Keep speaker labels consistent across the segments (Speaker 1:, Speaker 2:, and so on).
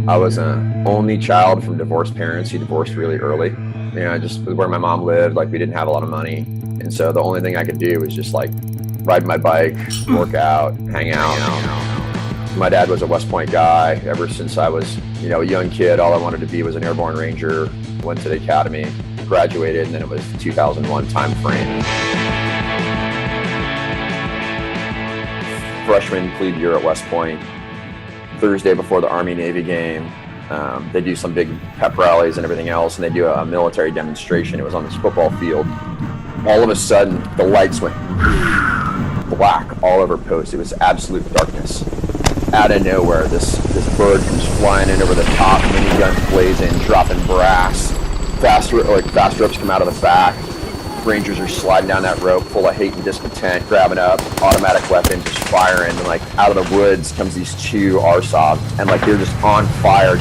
Speaker 1: I was an only child from divorced parents who divorced really early. Just where my mom lived, like we didn't have a lot of money. And so the only thing I could do was just like ride my bike, work out, hang out. My dad was a West Point guy. Ever since I was, a young kid, all I wanted to be was an airborne ranger. Went to the academy, graduated, and then it was 2001 time frame. Freshman plebe year at West Point. Thursday before the Army-Navy game, they do some big pep rallies and everything else, and they do a military demonstration. It was on this football field. All of a sudden, the lights went black all over post. It was absolute darkness. Out of nowhere, this bird comes flying in over the top, minigun blazing, dropping brass. Fast ropes come out of the back. Rangers are sliding down that rope full of hate and discontent, grabbing up automatic weapons, just firing, and like out of the woods comes these two RSOB, and like they're just on fire.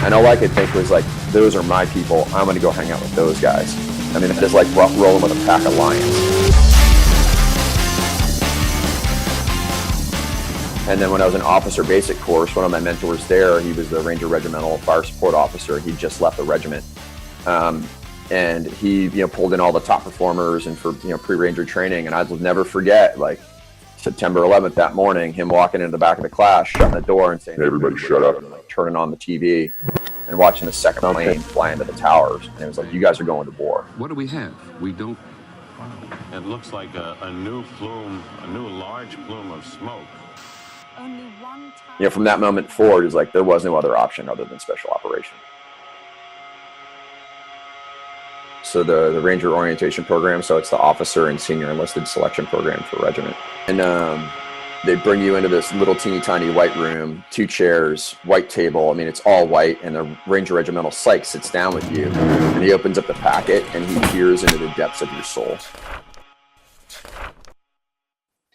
Speaker 1: And all I could think was like, those are my people. I'm gonna go hang out with those guys. I mean, it is like rolling with a pack of lions. And then when I was in officer basic course, one of my mentors there, he was the Ranger Regimental Fire Support Officer. He just left the regiment. And he, pulled in all the top performers and for, pre-Ranger training. And I'll never forget, like, September 11th that morning, him walking into the back of the class, shutting the door and saying, "Everybody shut up," and like turning on the TV and watching the second plane fly into the towers. And it was like, you guys are going to war.
Speaker 2: What do we have? We don't.
Speaker 3: It looks like a new large plume of smoke.
Speaker 4: Only one time.
Speaker 1: From that moment forward, it's like there was no other option other than special operation. So the Ranger Orientation Program, so it's the officer and senior enlisted selection program for regiment. And they bring you into this little teeny tiny white room, 2 chairs, white table. I mean, it's all white, and the Ranger Regimental Psych sits down with you, and he opens up the packet, and he peers into the depths of your soul.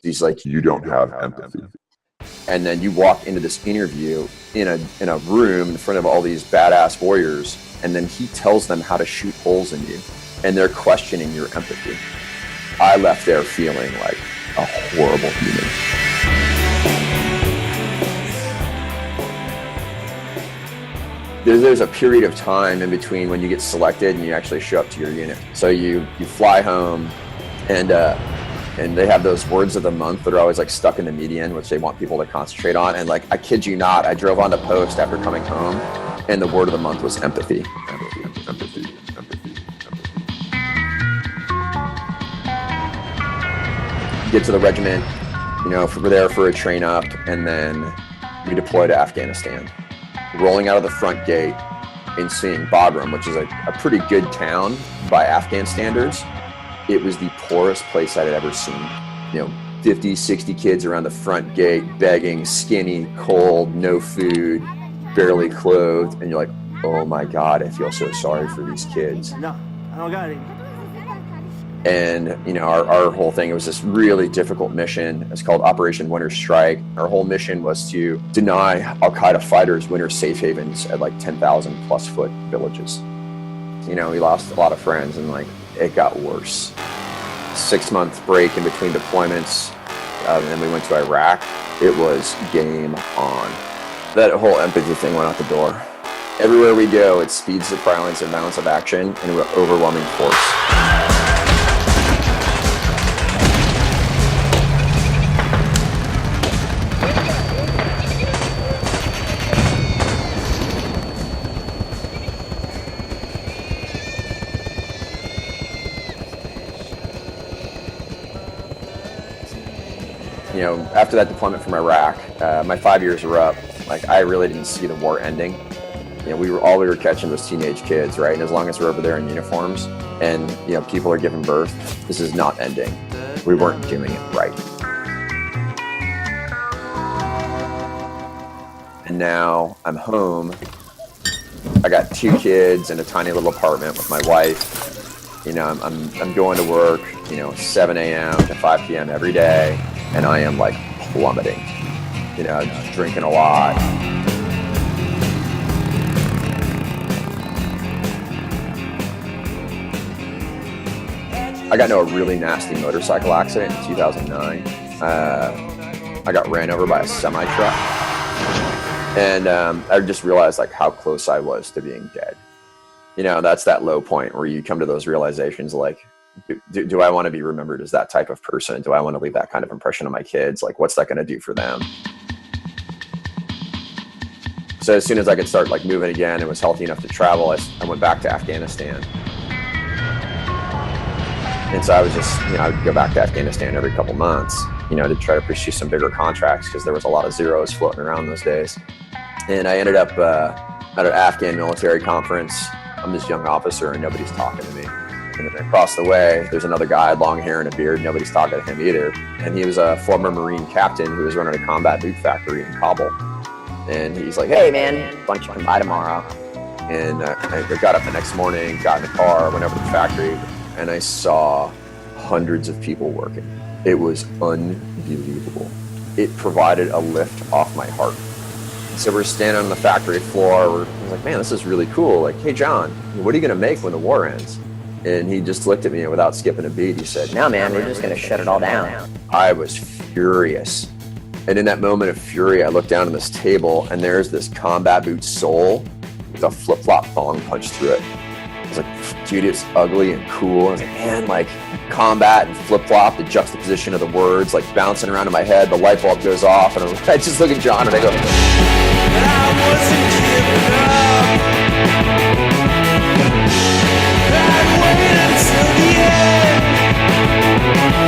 Speaker 1: He's like, "You don't have empathy." And then you walk into this interview in a room in front of all these badass warriors, and then he tells them how to shoot holes in you, and they're questioning your empathy. I left there feeling like a horrible human. There's a period of time in between when you get selected and you actually show up to your unit. So you fly home, and they have those words of the month that are always like stuck in the median, which they want people to concentrate on. And like, I kid you not, I drove onto post after coming home, and the word of the month was empathy. Empathy. Get to the regiment, we're there for a train up, and then we deploy to Afghanistan. Rolling out of the front gate and seeing Bagram, which is a pretty good town by Afghan standards. It was the poorest place I'd ever seen. 50, 60 kids around the front gate, begging, skinny, cold, no food, barely clothed. And you're like, oh my God, I feel so sorry for these kids.
Speaker 5: No, I don't got it.
Speaker 1: And, our whole thing, it was this really difficult mission. It's called Operation Winter Strike. Our whole mission was to deny Al-Qaeda fighters winter safe havens at like 10,000 plus foot villages. We lost a lot of friends, and like, it got worse. 6-month break in between deployments, and then we went to Iraq. It was game on. That whole empathy thing went out the door. Everywhere we go, it speeds the violence and balance of action in overwhelming force. After that deployment from Iraq, my 5 years were up. Like, I really didn't see the war ending. We were catching was teenage kids, right? And as long as we're over there in uniforms and, people are giving birth, this is not ending. We weren't doing it right. And now I'm home. I got 2 kids in a tiny little apartment with my wife. I'm going to work, 7 a.m. to 5 p.m. every day. And I am like plummeting. just drinking a lot. I got into a really nasty motorcycle accident in 2009. I got ran over by a semi-truck. And I just realized like how close I was to being dead. That's that low point where you come to those realizations like, do I want to be remembered as that type of person? Do I want to leave that kind of impression on my kids? Like, what's that going to do for them? So as soon as I could start like moving again and was healthy enough to travel, I went back to Afghanistan. And so I was just, I would go back to Afghanistan every couple months, to try to pursue some bigger contracts because there was a lot of zeros floating around those days. And I ended up at an Afghan military conference. I'm this young officer and nobody's talking to me. And then across the way, there's another guy, long hair and a beard. Nobody's talking to him either. And he was a former Marine captain who was running a combat boot factory in Kabul. And he's like, hey man, why don't you come by tomorrow? And I got up the next morning, got in the car, went over to the factory, and I saw hundreds of people working. It was unbelievable. It provided a lift off my heart. So we're standing on the factory floor. I was like, man, this is really cool. Like, hey, John, what are you going to make when the war ends? And he just looked at me and without skipping a beat, he said, no, man, we're just going to shut it all down. I was furious. And in that moment of fury, I looked down on this table and there's this combat boot sole with a flip-flop thong punched through it. I was like, dude, it's ugly and cool. I was like, man, like combat and flip-flop, the juxtaposition of the words, like bouncing around in my head, the light bulb goes off, and I just look at John and I go, I wasn't giving up. I'd wait until the end.